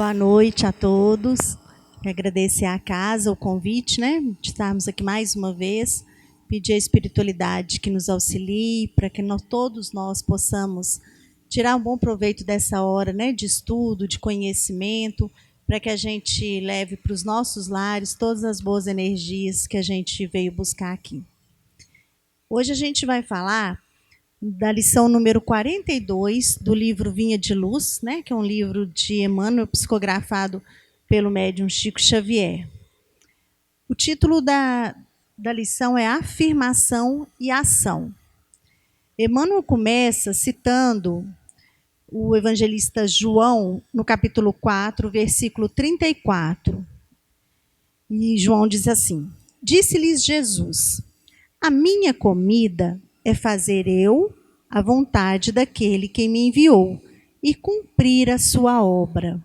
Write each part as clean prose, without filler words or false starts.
Boa noite a todos. Agradecer à casa o convite, né, de estarmos aqui mais uma vez. Pedir à espiritualidade que nos auxilie para que todos nós possamos tirar um bom proveito dessa hora, né, de estudo, de conhecimento, para que a gente leve para os nossos lares todas as boas energias que a gente veio buscar aqui. Hoje a gente vai falar da lição número 42 do livro Vinha de Luz, né, que é um livro de Emmanuel, psicografado pelo médium Chico Xavier. O título da lição é Afirmação e Ação. Emmanuel começa citando o evangelista João, no capítulo 4, versículo 34. E João diz assim: Disse-lhes Jesus: A minha comida é fazer eu a vontade daquele que me enviou e cumprir a sua obra.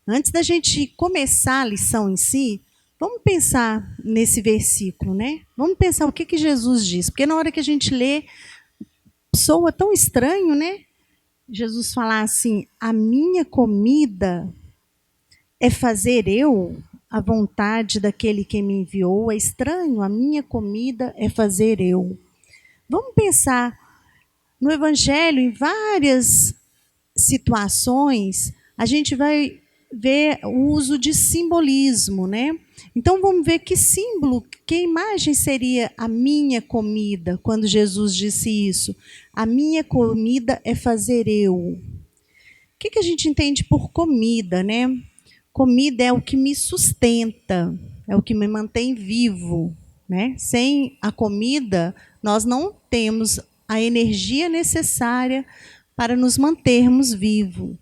Antes da gente começar a lição em si, vamos pensar nesse versículo, né? Vamos pensar o que Jesus diz, porque na hora que a gente lê, soa tão estranho, né? Jesus falar assim: a minha comida é fazer eu a vontade daquele que me enviou. É estranho, a minha comida é fazer eu. Vamos pensar no Evangelho, em várias situações, a gente vai ver o uso de simbolismo, né? Então vamos ver que símbolo, que imagem seria a minha comida, quando Jesus disse isso. A minha comida é fazer eu. O que a gente entende por comida, né? Comida é o que me sustenta, é o que me mantém vivo, né? Sem a comida, nós não temos a energia necessária para nos mantermos vivos.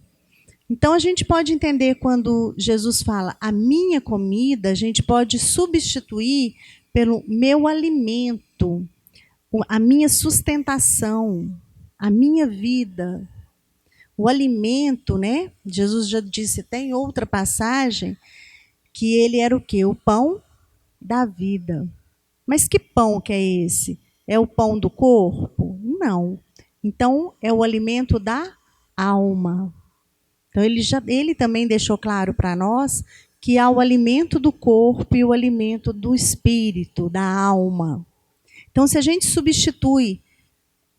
Então, a gente pode entender quando Jesus fala a minha comida, a gente pode substituir pelo meu alimento, a minha sustentação, a minha vida. O alimento, né? Jesus já disse, tem outra passagem, que ele era o quê? O pão da vida. Mas que pão que é esse? É o pão do corpo? Não. Então, é o alimento da alma. Então, ele também deixou claro para nós que há o alimento do corpo e o alimento do espírito, da alma. Então, se a gente substitui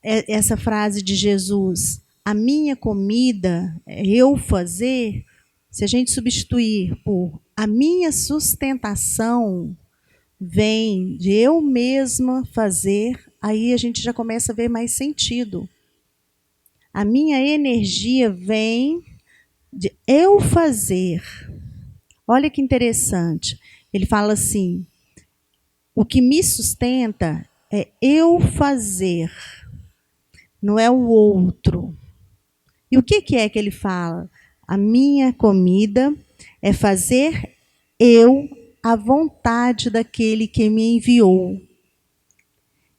essa frase de Jesus, a minha comida é eu fazer, se a gente substituir por a minha sustentação vem de eu mesma fazer, aí a gente já começa a ver mais sentido. A minha energia vem de eu fazer. Olha que interessante. Ele fala assim: o que me sustenta é eu fazer, não é o outro. E o que é que ele fala? A minha comida é fazer eu a vontade daquele que me enviou.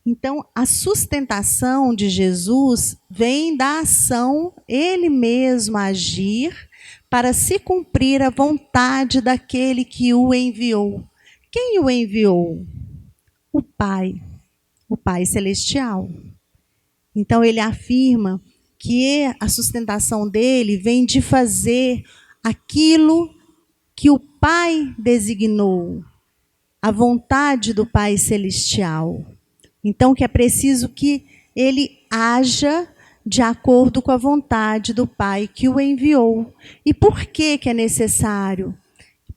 Então, a sustentação de Jesus vem da ação, ele mesmo agir, para se cumprir a vontade daquele que o enviou. Quem o enviou? O Pai Celestial. Então, ele afirma que a sustentação dele vem de fazer aquilo que o Pai designou, a vontade do Pai Celestial. Então, que é preciso que ele haja de acordo com a vontade do Pai que o enviou. E por que é necessário?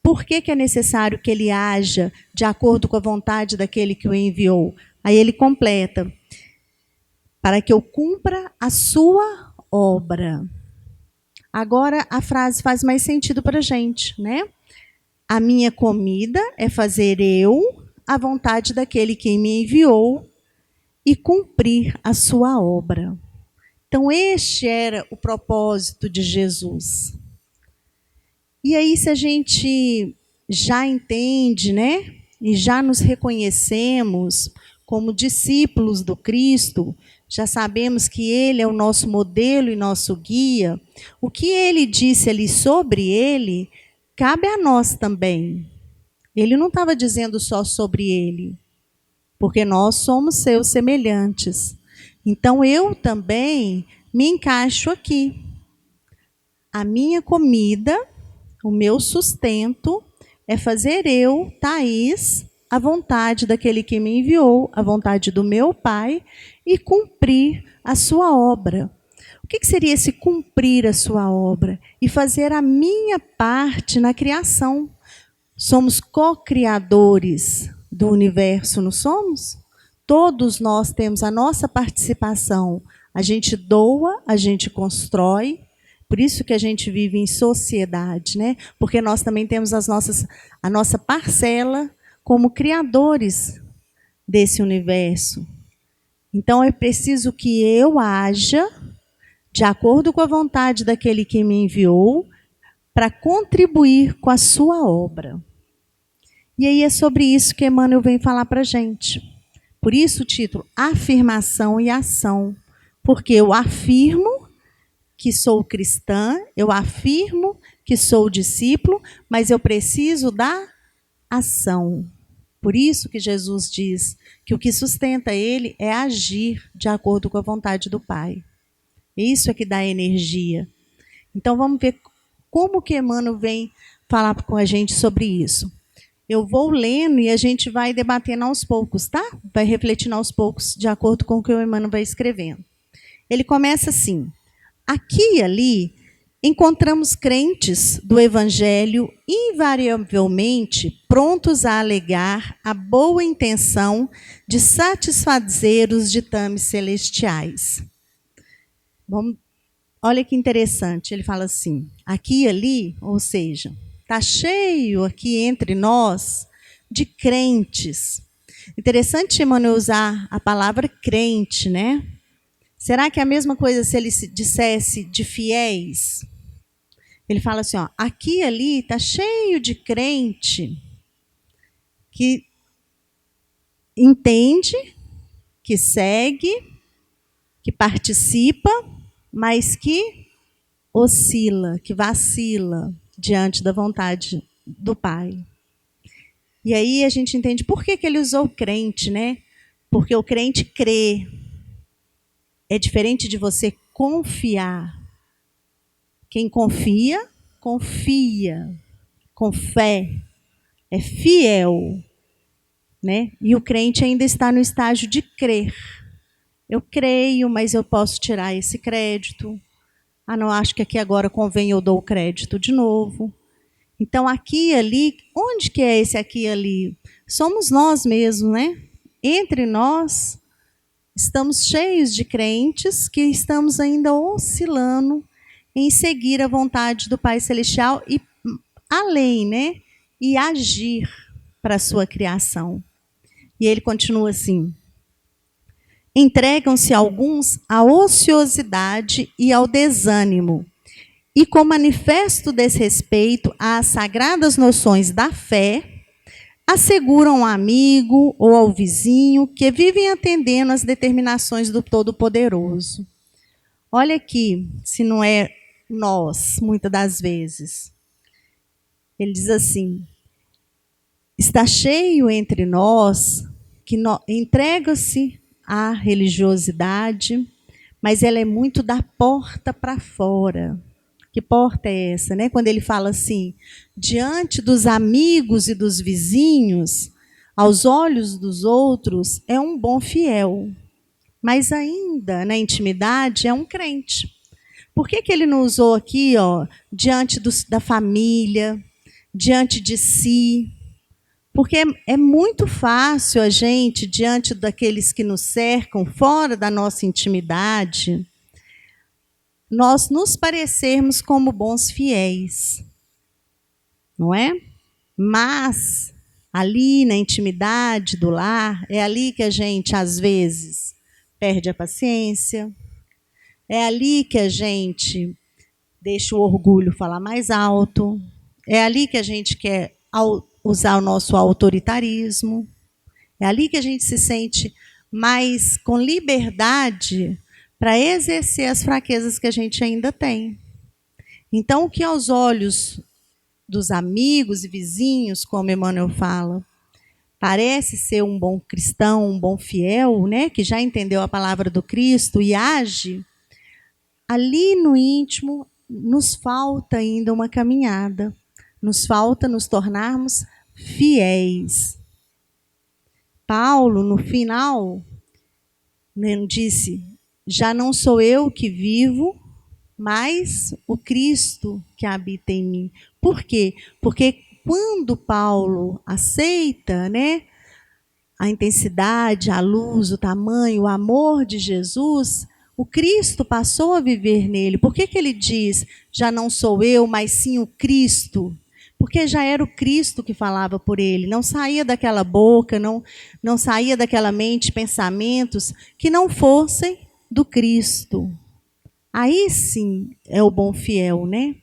Por que é necessário que ele haja de acordo com a vontade daquele que o enviou? Aí ele completa: para que eu cumpra a sua obra. Agora a frase faz mais sentido para a gente, né? A minha comida é fazer eu a vontade daquele que me enviou e cumprir a sua obra. Então, este era o propósito de Jesus. E aí, se a gente já entende, né? E já nos reconhecemos como discípulos do Cristo, já sabemos que ele é o nosso modelo e nosso guia, o que ele disse ali sobre ele, cabe a nós também. Ele não estava dizendo só sobre ele, porque nós somos seus semelhantes. Então, eu também me encaixo aqui. A minha comida, O meu sustento é fazer eu, Thaís, a vontade daquele que me enviou, a vontade do meu Pai, e cumprir a sua obra. O que seria esse cumprir a sua obra? E fazer a minha parte na criação. Somos co-criadores do universo, não somos? Todos nós temos a nossa participação. A gente doa, a gente constrói. Por isso que a gente vive em sociedade, né? Porque nós também temos a nossa parcela como criadores desse universo. Então é preciso que eu haja de acordo com a vontade daquele que me enviou, para contribuir com a sua obra. E aí é sobre isso que Emmanuel vem falar para a gente. Por isso o título, afirmação e ação. Porque eu afirmo que sou cristã, eu afirmo que sou discípulo, mas eu preciso da ação. Por isso que Jesus diz que o que sustenta ele é agir de acordo com a vontade do Pai. Isso é que dá energia. Então vamos ver como que Emmanuel vem falar com a gente sobre isso. Eu vou lendo e a gente vai debatendo aos poucos, tá? Vai refletindo aos poucos, de acordo com o que o Emmanuel vai escrevendo. Ele começa assim: aqui e ali encontramos crentes do Evangelho invariavelmente prontos a alegar a boa intenção de satisfazer os ditames celestiais. Olha que interessante, ele fala assim, aqui e ali, ou seja, está cheio aqui entre nós de crentes. Interessante, Emmanuel, usar a palavra crente, né? Será que é a mesma coisa se ele dissesse de fiéis? Ele fala assim, ó, aqui e ali está cheio de crente que entende, que segue, que participa, mas que oscila, que vacila diante da vontade do Pai. E aí a gente entende por que ele usou crente, né? Porque o crente crê. É diferente de você confiar. Quem confia, confia com fé, é fiel, né? E o crente ainda está no estágio de crer. Eu creio, mas eu posso tirar esse crédito. Ah, não, acho que aqui agora convém eu dou o crédito de novo. Então, aqui e ali, onde que é esse aqui e ali? Somos nós mesmos, né? Entre nós, estamos cheios de crentes que estamos ainda oscilando em seguir a vontade do Pai Celestial e além, né? E agir para a sua criação. E ele continua assim: entregam-se alguns à ociosidade e ao desânimo, e com manifesto desrespeito às sagradas noções da fé, asseguram ao amigo ou ao vizinho que vivem atendendo às determinações do Todo-Poderoso. Olha aqui, se não é nós, muitas das vezes. Ele diz assim, está cheio entre nós que entrega-se à religiosidade, mas ela é muito da porta para fora. Que porta é essa, né? Quando ele fala assim, diante dos amigos e dos vizinhos, aos olhos dos outros, é um bom fiel. Mas ainda, na intimidade, é um crente. Por que ele não usou aqui, ó, diante da família, diante de si? Porque é muito fácil a gente, diante daqueles que nos cercam, fora da nossa intimidade, nós nos parecermos como bons fiéis, não é? Mas, ali na intimidade do lar, é ali que a gente, às vezes, perde a paciência, é ali que a gente deixa o orgulho falar mais alto, é ali que a gente quer usar o nosso autoritarismo, é ali que a gente se sente mais com liberdade para exercer as fraquezas que a gente ainda tem. Então, o que aos olhos dos amigos e vizinhos, como Emmanuel fala, parece ser um bom cristão, um bom fiel, né, que já entendeu a palavra do Cristo e age, ali no íntimo nos falta ainda uma caminhada. Nos falta nos tornarmos fiéis. Paulo, no final, disse: já não sou eu que vivo, mas o Cristo que habita em mim. Por quê? Porque quando Paulo aceita, né, a intensidade, a luz, o tamanho, o amor de Jesus, o Cristo passou a viver nele. Por que ele diz: já não sou eu, mas sim o Cristo? Porque já era o Cristo que falava por ele. Não saía daquela boca, não saía daquela mente pensamentos que não fossem do Cristo. Aí sim é o bom fiel, né?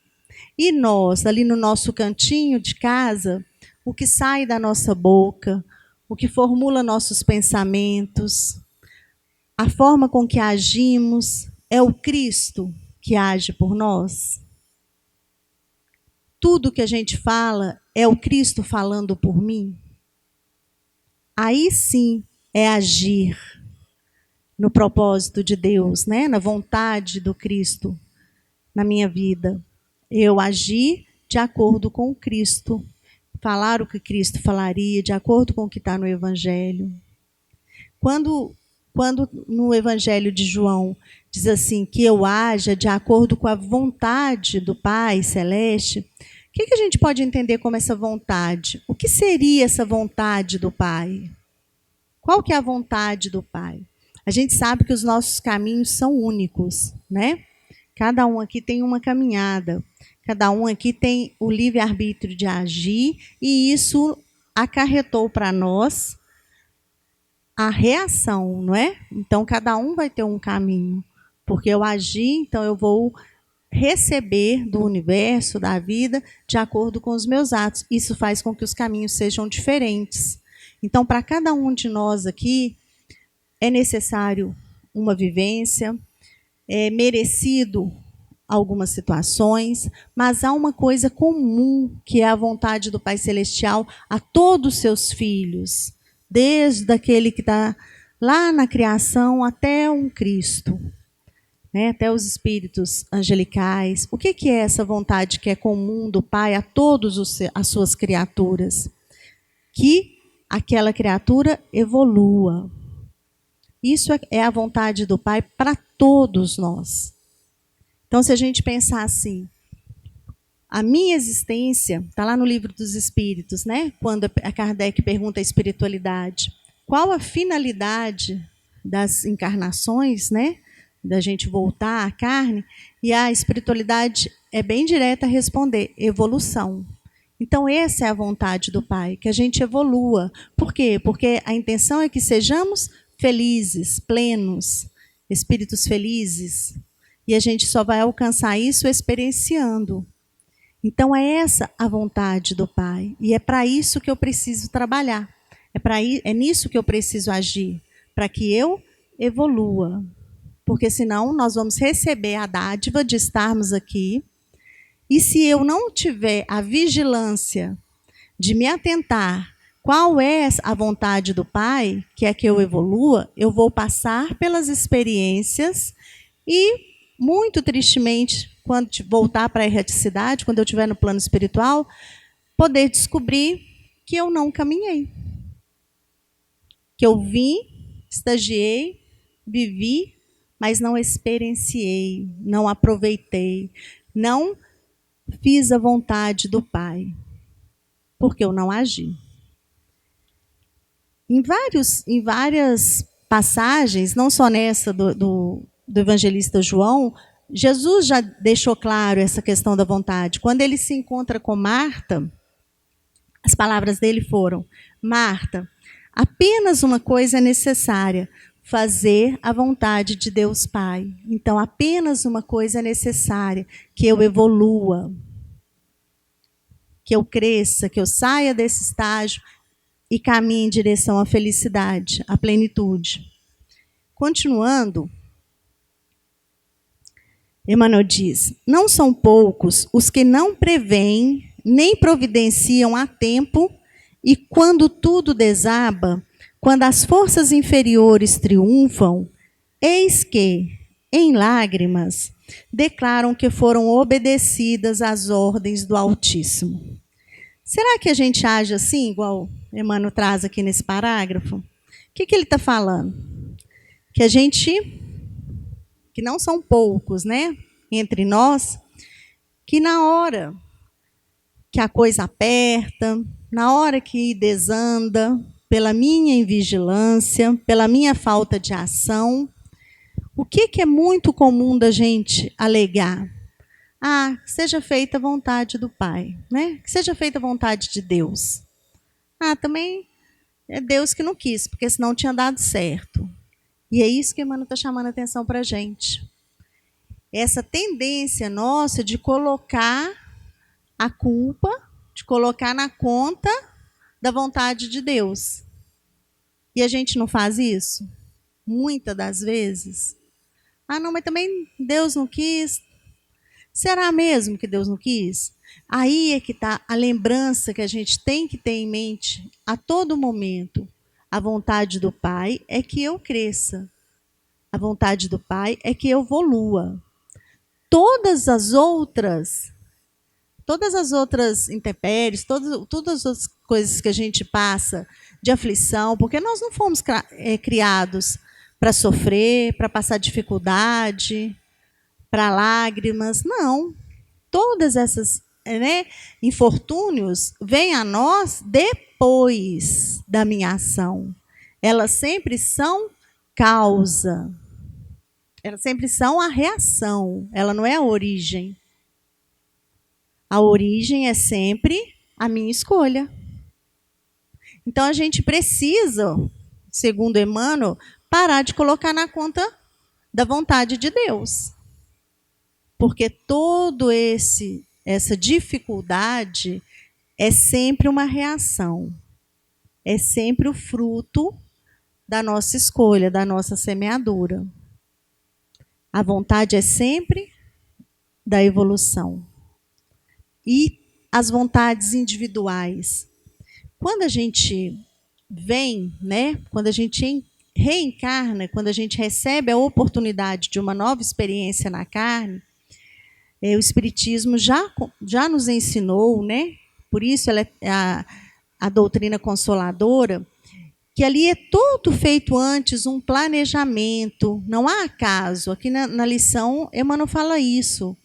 E nós, ali no nosso cantinho de casa, o que sai da nossa boca, o que formula nossos pensamentos, a forma com que agimos, é o Cristo que age por nós? Tudo que a gente fala é o Cristo falando por mim? Aí sim é agir no propósito de Deus, né? Na vontade do Cristo na minha vida. Eu agir de acordo com o Cristo, falar o que Cristo falaria, de acordo com o que está no Evangelho. Quando no Evangelho de João diz assim, que eu haja de acordo com a vontade do Pai Celeste, o que a gente pode entender como essa vontade? O que seria essa vontade do Pai? Qual que é a vontade do Pai? A gente sabe que os nossos caminhos são únicos, né? Cada um aqui tem uma caminhada, cada um aqui tem o livre-arbítrio de agir, e isso acarretou para nós a reação, não é? Então, cada um vai ter um caminho, porque eu agi, então eu vou receber do universo, da vida, de acordo com os meus atos. Isso faz com que os caminhos sejam diferentes. Então, para cada um de nós aqui, é necessário uma vivência, é merecido algumas situações, mas há uma coisa comum, que é a vontade do Pai Celestial a todos os seus filhos, desde aquele que está lá na criação até um Cristo, né, até os espíritos angelicais. O que é essa vontade que é comum do Pai a todas as suas criaturas? Que aquela criatura evolua. Isso é a vontade do Pai para todos nós. Então, se a gente pensar assim, a minha existência, está lá no Livro dos Espíritos, né? Quando a Kardec pergunta a espiritualidade, qual a finalidade das encarnações, né? Da gente voltar à carne, e a espiritualidade é bem direta a responder: evolução. Então, essa é a vontade do Pai, que a gente evolua. Por quê? Porque a intenção é que sejamos felizes, plenos, espíritos felizes. E a gente só vai alcançar isso experienciando. Então, é essa a vontade do Pai. E é para isso que eu preciso trabalhar. É nisso que eu preciso agir, para que eu evolua. Porque senão nós vamos receber a dádiva de estarmos aqui. E se eu não tiver a vigilância de me atentar qual é a vontade do Pai, que é que eu evolua, eu vou passar pelas experiências e, muito tristemente, quando voltar para a erraticidade, quando eu estiver no plano espiritual, poder descobrir que eu não caminhei. Que eu vim, estagiei, vivi, mas não experienciei, não aproveitei, não fiz a vontade do Pai, porque eu não agi. Em várias passagens, não só nessa do evangelista João, Jesus já deixou claro essa questão da vontade. Quando ele se encontra com Marta, as palavras dele foram: Marta, apenas uma coisa é necessária, fazer a vontade de Deus Pai. Então, apenas uma coisa é necessária, que eu evolua, que eu cresça, que eu saia desse estágio e caminhe em direção à felicidade, à plenitude. Continuando, Emmanuel diz: não são poucos os que não preveem nem providenciam a tempo, e quando tudo desaba, quando as forças inferiores triunfam, eis que, em lágrimas, declaram que foram obedecidas às ordens do Altíssimo. Será que a gente age assim, igual Emmanuel traz aqui nesse parágrafo? O que ele está falando? Que a gente, que não são poucos, né, entre nós, que na hora que a coisa aperta, na hora que desanda, pela minha invigilância, pela minha falta de ação, o que é muito comum da gente alegar? Ah, que seja feita a vontade do Pai, né? Que seja feita a vontade de Deus. Ah, também é Deus que não quis, porque senão tinha dado certo. E é isso que Emmanuel está chamando a atenção para a gente. Essa tendência nossa de colocar a culpa, de colocar na conta da vontade de Deus. E a gente não faz isso? Muitas das vezes. Ah, não, mas também Deus não quis. Será mesmo que Deus não quis? Aí é que está a lembrança que a gente tem que ter em mente a todo momento. A vontade do Pai é que eu cresça. A vontade do Pai é que eu evolua. Todas as outras intempéries, todas as coisas que a gente passa de aflição, porque nós não fomos criados para sofrer, para passar dificuldade, para lágrimas, não. Todas essas, né, infortúnios vêm a nós depois da minha ação. Elas sempre são causa. Elas sempre são a reação. Ela não é a origem. A origem é sempre a minha escolha. Então a gente precisa, segundo Emmanuel, parar de colocar na conta da vontade de Deus. Porque essa dificuldade é sempre uma reação. É sempre o fruto da nossa escolha, da nossa semeadura. A vontade é sempre da evolução. E as vontades individuais. Quando a gente vem, né, quando a gente reencarna, quando a gente recebe a oportunidade de uma nova experiência na carne, o Espiritismo já nos ensinou, né? Por isso ela é a doutrina consoladora, que ali é tudo feito antes, um planejamento, não há acaso. Aqui na lição, Emmanuel fala isso.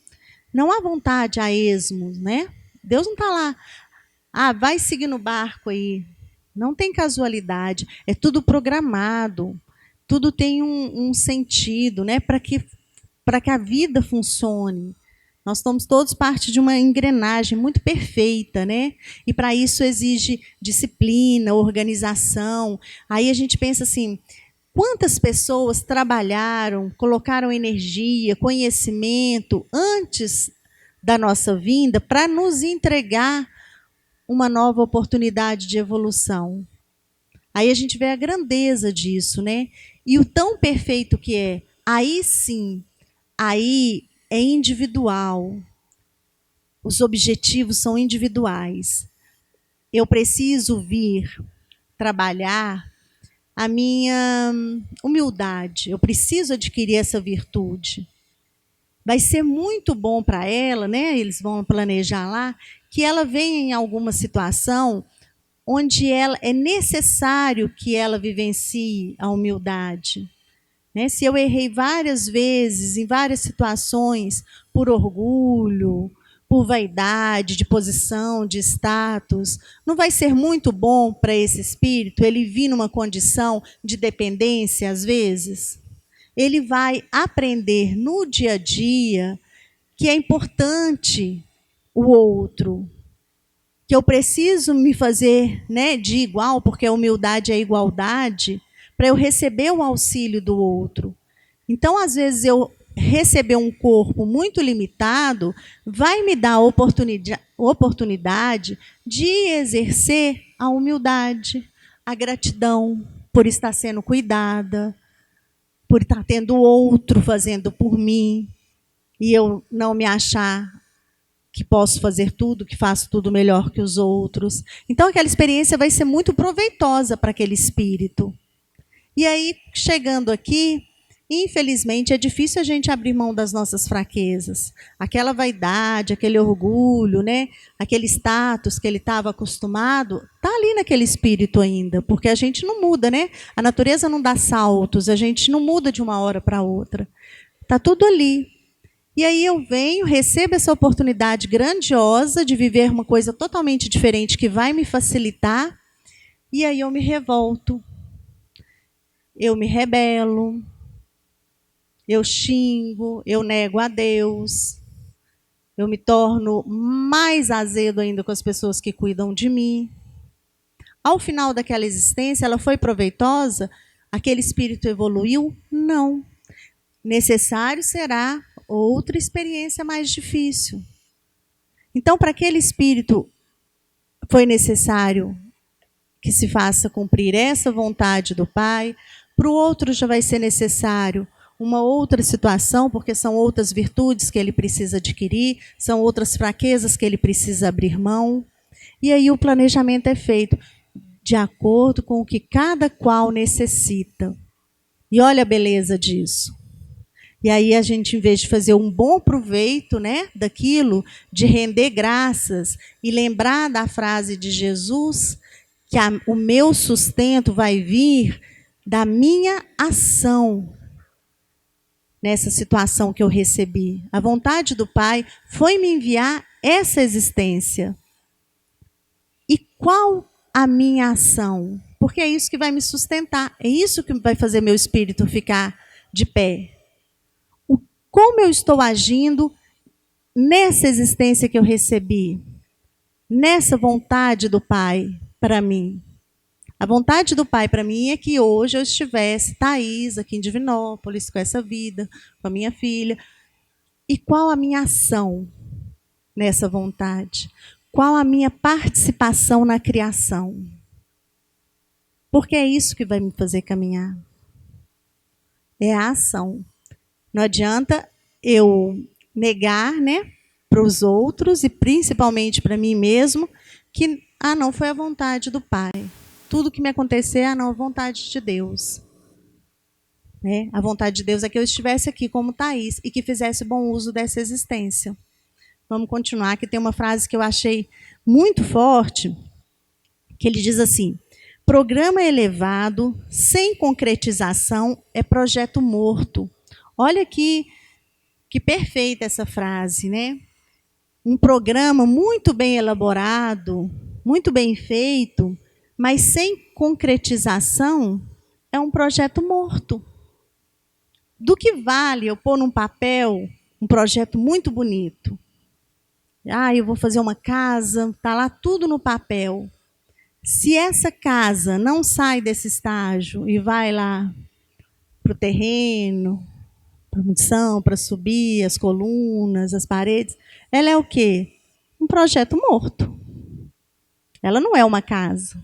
Não há vontade a esmo, né? Deus não está lá, vai seguir no barco aí. Não tem casualidade, é tudo programado, tudo tem um sentido, né? Para que a vida funcione. Nós somos todos parte de uma engrenagem muito perfeita, né? E para isso exige disciplina, organização. Aí a gente pensa assim, quantas pessoas trabalharam, colocaram energia, conhecimento antes da nossa vinda para nos entregar uma nova oportunidade de evolução. Aí a gente vê a grandeza disso, né? E o tão perfeito que é. Aí sim, aí é individual. Os objetivos são individuais. Eu preciso vir trabalhar a minha humildade. Eu preciso adquirir essa virtude. Vai ser muito bom para ela, né? Eles vão planejar lá, que ela venha em alguma situação onde é necessário que ela vivencie a humildade. Né? Se eu errei várias vezes, em várias situações, por orgulho, por vaidade, de posição, de status, não vai ser muito bom para esse espírito ele vir numa condição de dependência, às vezes? Ele vai aprender no dia a dia que é importante o outro, que eu preciso me fazer, né, de igual, porque a humildade é igualdade, para eu receber o auxílio do outro. Então, às vezes, eu receber um corpo muito limitado vai me dar a oportunidade de exercer a humildade, a gratidão por estar sendo cuidada, por estar tendo outro fazendo por mim, e eu não me achar que posso fazer tudo, que faço tudo melhor que os outros. Então, aquela experiência vai ser muito proveitosa para aquele espírito. E aí, chegando aqui, Infelizmente, é difícil a gente abrir mão das nossas fraquezas. Aquela vaidade, aquele orgulho, né? Aquele status que ele estava acostumado, está ali naquele espírito ainda, porque a gente não muda, né? A natureza não dá saltos, a gente não muda de uma hora para outra. Está tudo ali. E aí eu venho, recebo essa oportunidade grandiosa de viver uma coisa totalmente diferente que vai me facilitar, e aí eu me revolto, eu me rebelo, eu xingo, eu nego a Deus, eu me torno mais azedo ainda com as pessoas que cuidam de mim. Ao final daquela existência, ela foi proveitosa? Aquele espírito evoluiu? Não. Necessário será outra experiência mais difícil. Então, para aquele espírito, foi necessário que se faça cumprir essa vontade do Pai. Para o outro, já vai ser necessário uma outra situação, porque são outras virtudes que ele precisa adquirir, são outras fraquezas que ele precisa abrir mão. E aí o planejamento é feito de acordo com o que cada qual necessita. E olha a beleza disso. E aí a gente, em vez de fazer um bom proveito, né, daquilo, de render graças e lembrar da frase de Jesus, que o meu sustento vai vir da minha ação nessa situação que eu recebi. A vontade do Pai foi me enviar essa existência. E qual a minha ação? Porque é isso que vai me sustentar, é isso que vai fazer meu espírito ficar de pé. Como eu estou agindo nessa existência que eu recebi, nessa vontade do Pai para mim. A vontade do Pai para mim é que hoje eu estivesse, Thaís, aqui em Divinópolis, com essa vida, com a minha filha. E qual a minha ação nessa vontade? Qual a minha participação na criação? Porque é isso que vai me fazer caminhar. É a ação. Não adianta eu negar, né, para os outros e principalmente para mim mesmo, que não foi a vontade do Pai. Tudo que me acontecer, não, a vontade de Deus. Né? A vontade de Deus é que eu estivesse aqui como Thaís e que fizesse bom uso dessa existência. Vamos continuar, que tem uma frase que eu achei muito forte, que ele diz assim: programa elevado, sem concretização, é projeto morto. Olha que perfeita essa frase, né? Um programa muito bem elaborado, muito bem feito, mas sem concretização, é um projeto morto. Do que vale eu pôr num papel um projeto muito bonito? Eu vou fazer uma casa, está lá tudo no papel. Se essa casa não sai desse estágio e vai lá para o terreno, para a fundição, para subir as colunas, as paredes, ela é o quê? Um projeto morto. Ela não é uma casa.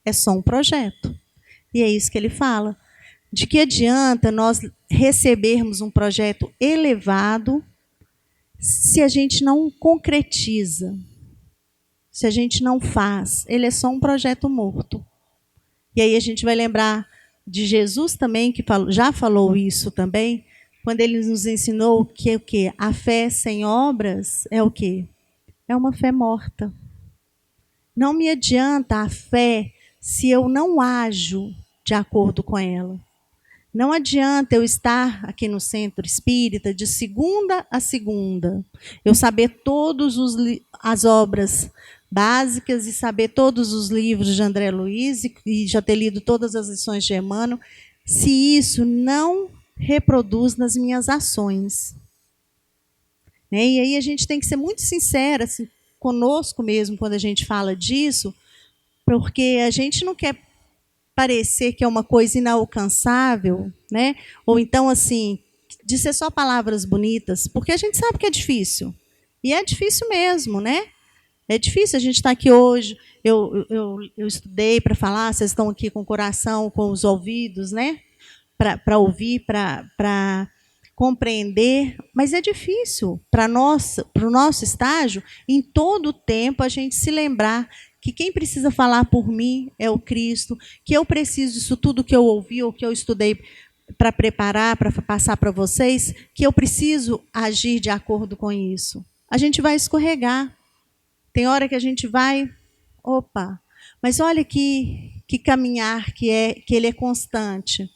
É só um projeto. E é isso que ele fala. De que adianta nós recebermos um projeto elevado se a gente não concretiza, se a gente não faz? Ele é só um projeto morto. E aí a gente vai lembrar de Jesus também, que já falou isso também, quando ele nos ensinou que é o quê? A fé sem obras é o quê? É uma fé morta. Não me adianta a fé se eu não ajo de acordo com ela. Não adianta eu estar aqui no Centro Espírita de segunda a segunda, eu saber todas as obras básicas e saber todos os livros de André Luiz e já ter lido todas as lições de Emmanuel, se isso não reproduz nas minhas ações. Né? E aí a gente tem que ser muito sincera assim, conosco mesmo quando a gente fala disso, porque a gente não quer parecer que é uma coisa inalcançável, né? Ou então, assim, de ser só palavras bonitas, porque a gente sabe que é difícil. E é difícil mesmo, né? É difícil a gente estar aqui hoje. Eu estudei para falar, vocês estão aqui com o coração, com os ouvidos, né? Para ouvir, para compreender, mas é difícil para o nosso estágio, em todo o tempo, a gente se lembrar que quem precisa falar por mim é o Cristo, que eu preciso disso tudo que eu ouvi ou que eu estudei para preparar, para passar para vocês, que eu preciso agir de acordo com isso. A gente vai escorregar. Tem hora que a gente vai, opa, mas olha que caminhar que ele é constante.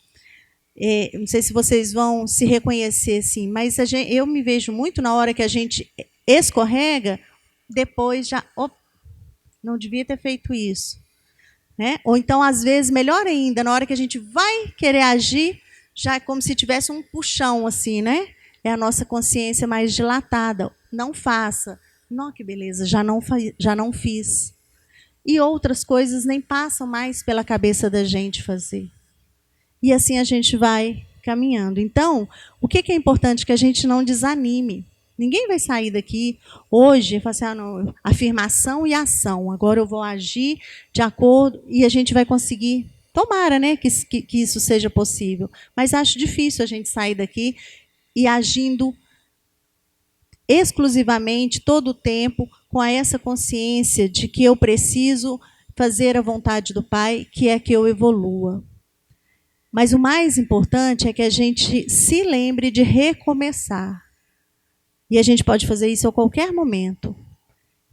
Não sei se vocês vão se reconhecer assim, mas eu me vejo muito na hora que a gente escorrega, depois já, não devia ter feito isso. Né? Ou então, às vezes, melhor ainda, na hora que a gente vai querer agir, já é como se tivesse um puxão, assim, né? É a nossa consciência mais dilatada. Não faça. Não, que beleza, já não fiz. E outras coisas nem passam mais pela cabeça da gente fazer. E assim a gente vai caminhando. Então, o que é importante? Que a gente não desanime. Ninguém vai sair daqui hoje e falar assim, não, afirmação e ação. Agora eu vou agir de acordo e a gente vai conseguir. Tomara, né, que isso seja possível. Mas acho difícil a gente sair daqui e agindo exclusivamente, todo o tempo, com essa consciência de que eu preciso fazer a vontade do Pai, que é que eu evolua. Mas o mais importante é que a gente se lembre de recomeçar. E a gente pode fazer isso a qualquer momento.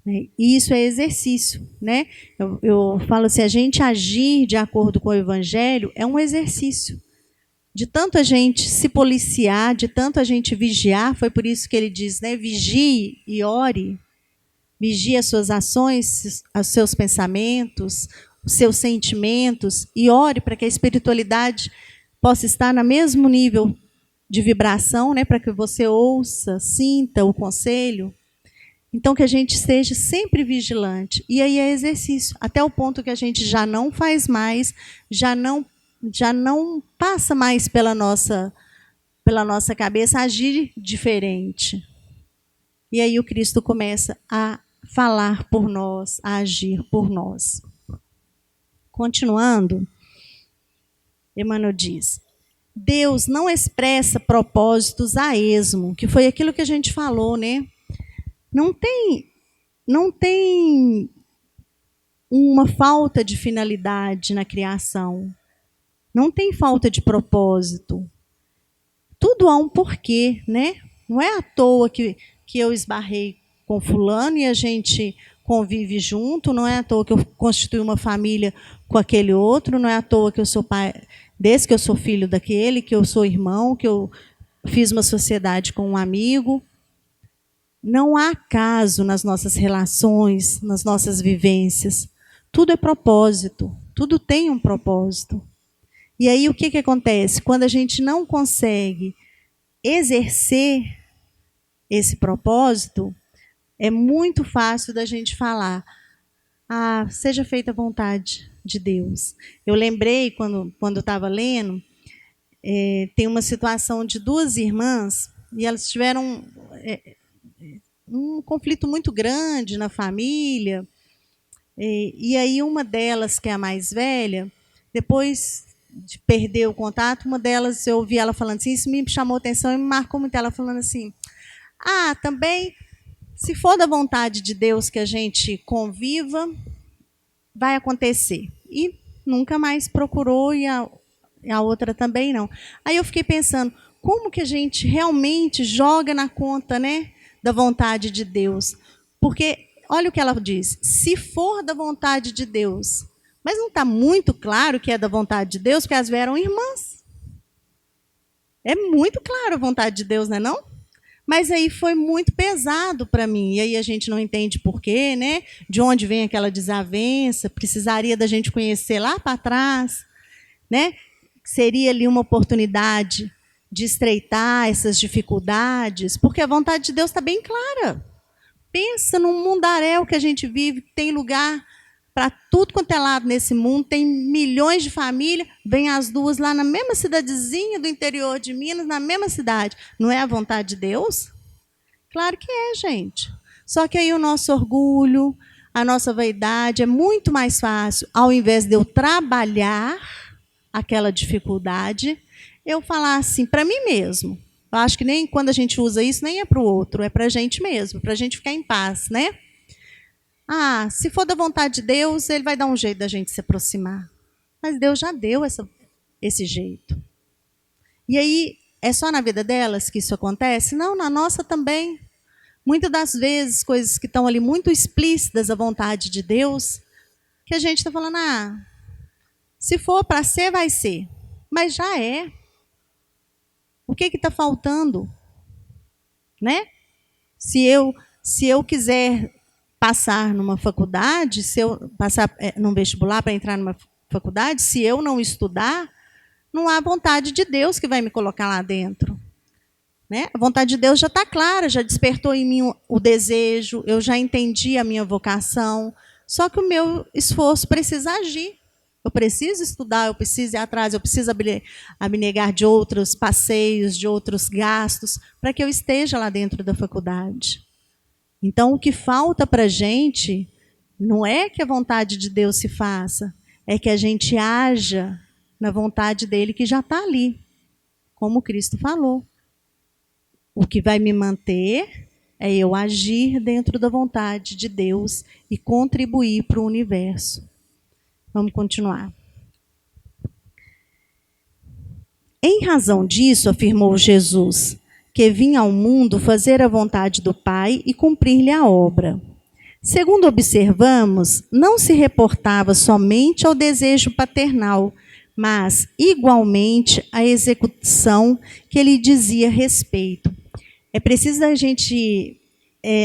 Né? E isso é exercício. Né? Eu falo assim, a gente agir de acordo com o Evangelho é um exercício. De tanto a gente se policiar, de tanto a gente vigiar, foi por isso que ele diz, né, vigie e ore. Vigie as suas ações, os seus pensamentos, os seus sentimentos, e ore para que a espiritualidade possa estar no mesmo nível de vibração, né, para que você ouça, sinta o conselho. Então, que a gente esteja sempre vigilante. E aí é exercício, até o ponto que a gente já não faz mais, já não passa mais pela nossa cabeça agir diferente. E aí o Cristo começa a falar por nós, a agir por nós. Continuando, Emmanuel diz, Deus não expressa propósitos a esmo, que foi aquilo que a gente falou, né? Não tem uma falta de finalidade na criação. Não tem falta de propósito. Tudo há um porquê, né? Não é à toa que eu esbarrei com fulano e a gente convive junto, não é à toa que eu constitui uma família com aquele outro, não é à toa que eu sou pai desse, que eu sou filho daquele, que eu sou irmão, que eu fiz uma sociedade com um amigo. Não há acaso nas nossas relações, nas nossas vivências. Tudo é propósito, tudo tem um propósito. E aí o que acontece? Quando a gente não consegue exercer esse propósito, é muito fácil da gente falar, seja feita a vontade de Deus. Eu lembrei, quando eu estava lendo, tem uma situação de duas irmãs, e elas tiveram um conflito muito grande na família, e aí uma delas, que é a mais velha, depois de perder o contato, uma delas, eu ouvi ela falando assim, isso me chamou atenção e me marcou muito, ela falando assim, também, se for da vontade de Deus que a gente conviva, vai acontecer. E nunca mais procurou, e a outra também não. Aí eu fiquei pensando, como que a gente realmente joga na conta, né, da vontade de Deus? Porque, olha o que ela diz, se for da vontade de Deus, mas não está muito claro que é da vontade de Deus, porque elas eram irmãs. É muito claro a vontade de Deus, não é não? Mas aí foi muito pesado para mim. E aí a gente não entende por quê, né? De onde vem aquela desavença, precisaria da gente conhecer lá para trás, né? Seria ali uma oportunidade de estreitar essas dificuldades, porque a vontade de Deus está bem clara. Pensa num mundaréu que a gente vive, tem lugar para tudo quanto é lado nesse mundo, tem milhões de famílias, vem as duas lá na mesma cidadezinha do interior de Minas, na mesma cidade. Não é a vontade de Deus? Claro que é, gente. Só que aí o nosso orgulho, a nossa vaidade, é muito mais fácil, ao invés de eu trabalhar aquela dificuldade, eu falar assim, para mim mesmo. Eu acho que nem quando a gente usa isso, nem é para o outro, é para a gente mesmo, para a gente ficar em paz, né? Se for da vontade de Deus, ele vai dar um jeito da gente se aproximar. Mas Deus já deu esse jeito. E aí, é só na vida delas que isso acontece? Não, na nossa também. Muitas das vezes, coisas que estão ali muito explícitas à vontade de Deus, que a gente está falando, se for para ser, vai ser. Mas já é. O que está faltando? Né? Se eu quiser passar numa faculdade, se eu passar num vestibular para entrar numa faculdade, se eu não estudar, não há vontade de Deus que vai me colocar lá dentro. Né? A vontade de Deus já está clara, já despertou em mim o desejo, eu já entendi a minha vocação, só que o meu esforço precisa agir. Eu preciso estudar, eu preciso ir atrás, eu preciso abnegar de outros passeios, de outros gastos, para que eu esteja lá dentro da faculdade. Então, o que falta para a gente não é que a vontade de Deus se faça, é que a gente haja na vontade dele que já está ali, como Cristo falou. O que vai me manter é eu agir dentro da vontade de Deus e contribuir para o universo. Vamos continuar. Em razão disso, afirmou Jesus, que vinha ao mundo fazer a vontade do Pai e cumprir-lhe a obra. Segundo observamos, não se reportava somente ao desejo paternal, mas igualmente à execução que lhe dizia respeito. É preciso a gente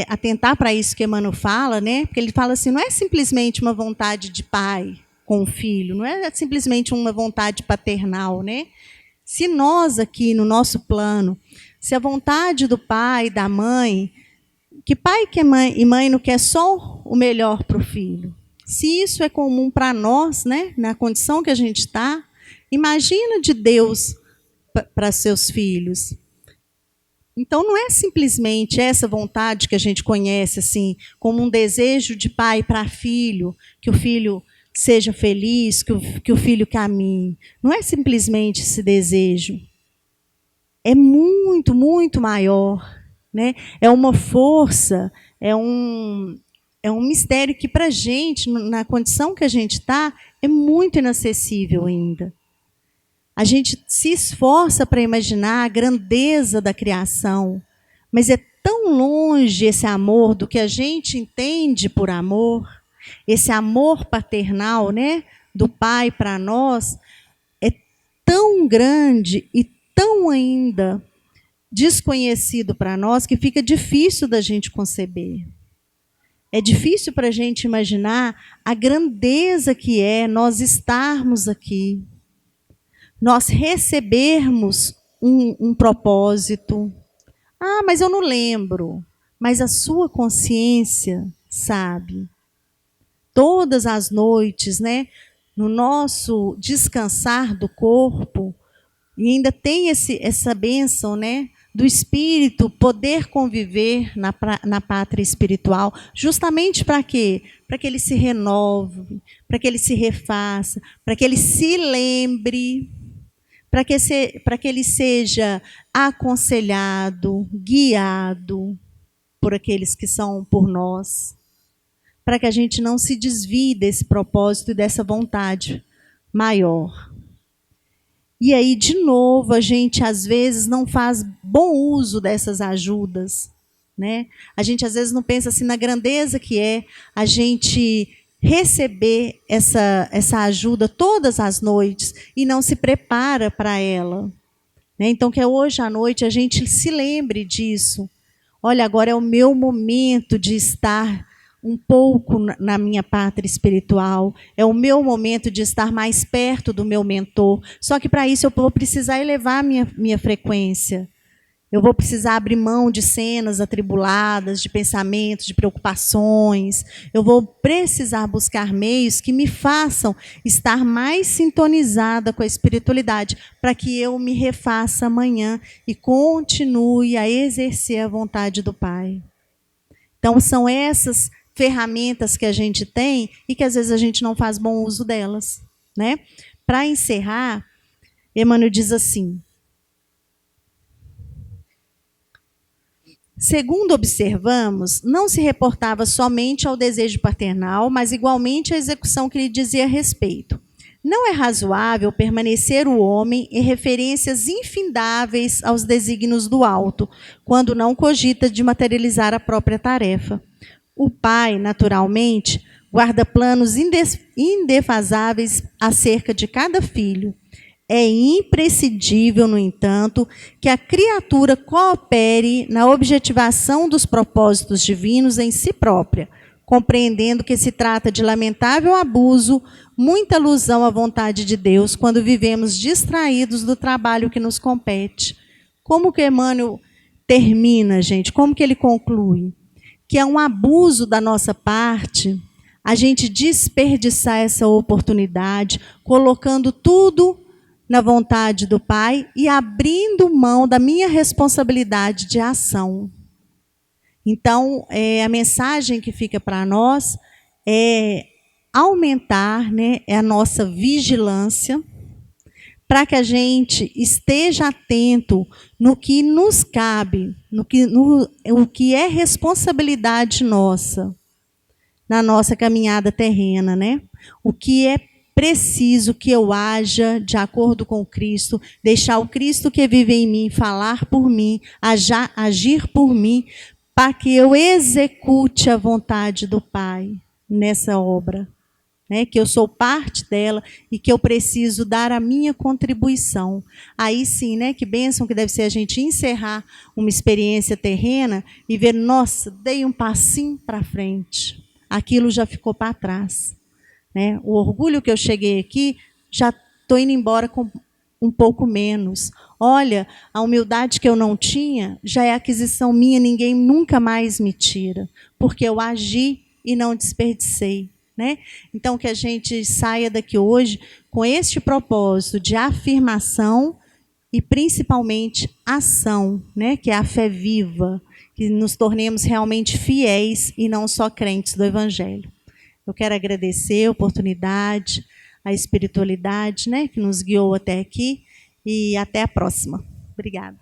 atentar para isso que Emmanuel fala, né? Porque ele fala assim, não é simplesmente uma vontade de pai com o filho, não é simplesmente uma vontade paternal, né? Se nós aqui no nosso plano, se a vontade do pai e da mãe, que pai e mãe não quer só o melhor para o filho, se isso é comum para nós, né, na condição que a gente está, imagina de Deus para seus filhos. Então, não é simplesmente essa vontade que a gente conhece assim, como um desejo de pai para filho, que o filho seja feliz, que o filho caminhe. Não é simplesmente esse desejo. É muito, muito maior. Né? É uma força, é um mistério que, para a gente, na condição que a gente está, é muito inacessível ainda. A gente se esforça para imaginar a grandeza da criação, mas é tão longe esse amor do que a gente entende por amor, esse amor paternal, né, do pai para nós, é tão grande e tão ainda desconhecido para nós que fica difícil da gente conceber. É difícil para a gente imaginar a grandeza que é nós estarmos aqui, nós recebermos um propósito. Mas eu não lembro. Mas a sua consciência sabe. Todas as noites, né, no nosso descansar do corpo, e ainda tem essa bênção, né, do espírito poder conviver na pátria espiritual, justamente para quê? Para que ele se renove, para que ele se refaça, para que ele se lembre, para que ele seja aconselhado, guiado por aqueles que são por nós, para que a gente não se desvie desse propósito e dessa vontade maior. E aí, de novo, a gente, às vezes, não faz bom uso dessas ajudas. Né? A gente, às vezes, não pensa assim na grandeza que é a gente receber essa ajuda todas as noites e não se prepara para ela. Né? Então, que hoje à noite a gente se lembre disso. Olha, agora é o meu momento de estar um pouco na minha pátria espiritual, é o meu momento de estar mais perto do meu mentor. Só que para isso eu vou precisar elevar minha frequência. Eu vou precisar abrir mão de cenas atribuladas, de pensamentos, de preocupações. Eu vou precisar buscar meios que me façam estar mais sintonizada com a espiritualidade, para que eu me refaça amanhã e continue a exercer a vontade do Pai. Então, são essas ferramentas que a gente tem e que às vezes a gente não faz bom uso delas. Né? Para encerrar, Emmanuel diz assim: segundo observamos, não se reportava somente ao desejo paternal, mas igualmente à execução que lhe dizia respeito. Não é razoável permanecer o homem em referências infindáveis aos desígnios do alto, quando não cogita de materializar a própria tarefa. O pai, naturalmente, guarda planos indefasáveis acerca de cada filho. É imprescindível, no entanto, que a criatura coopere na objetivação dos propósitos divinos em si própria, compreendendo que se trata de lamentável abuso, muita alusão à vontade de Deus, quando vivemos distraídos do trabalho que nos compete. Como que Emmanuel termina, gente? Como que ele conclui? Que é um abuso da nossa parte a gente desperdiçar essa oportunidade, colocando tudo na vontade do Pai e abrindo mão da minha responsabilidade de ação. Então, a mensagem que fica para nós é aumentar, né, a nossa vigilância, para que a gente esteja atento no que nos cabe, no que é responsabilidade nossa, na nossa caminhada terrena, né? O que é preciso que eu haja de acordo com Cristo, deixar o Cristo que vive em mim falar por mim, agir por mim, para que eu execute a vontade do Pai nessa obra, né? Que eu sou parte dela e que eu preciso dar a minha contribuição. Aí sim, né? Que bênção que deve ser a gente encerrar uma experiência terrena e ver, nossa, dei um passinho para frente. Aquilo já ficou para trás. Né? O orgulho que eu cheguei aqui, já estou indo embora com um pouco menos. Olha, a humildade que eu não tinha, já é aquisição minha, ninguém nunca mais me tira, porque eu agi e não desperdicei. Né? Então, que a gente saia daqui hoje com este propósito de afirmação e, principalmente, ação, né? Que é a fé viva, que nos tornemos realmente fiéis e não só crentes do Evangelho. Eu quero agradecer a oportunidade, a espiritualidade, né, que nos guiou até aqui, e até a próxima. Obrigada.